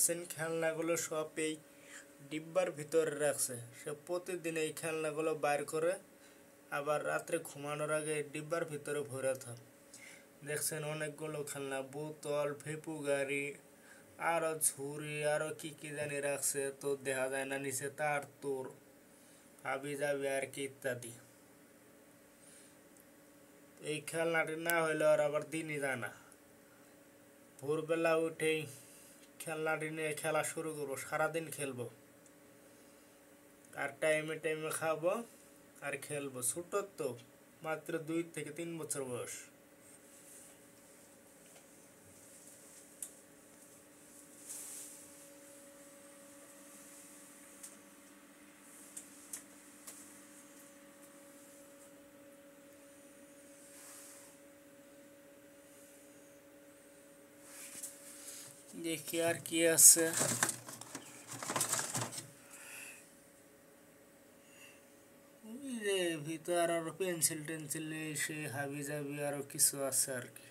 দেখছেন খেলনাগুলো সব এই ডিব্বার ভিতরে রাখছে। সে প্রতিদিন এই খেলনাগুলো বাইর করে আবার রাত্রে ঘুমানোর আগে ডিব্বার ভিতরে ভরে থাকে। দেখছেন অনেকগুলো খেলনা, বোতল, ভেপু গাড়ি, আরো ঝুড়ি, আরো কি কি জানি রাখছে, তো দেখা যায় না নিচে তার তোর হাবি যাবি আর কি ইত্যাদি। এই খেলনাটি না হইলে আর আবার দিনই যায় না। ভোরবেলা উঠেই খেলনাটি নিয়ে খেলা শুরু করবো, সারাদিন খেলবো আর টাইমে টাইমে খাবো আর খেলবো। ছোট তো, মাত্র 2 থেকে 3 বছর বয়স। দেখি আর কি আছে। ভিতরে আরো পেন্সিল টেন্সিল সে হাবি জাবি আরো কিছু আছে আর কি।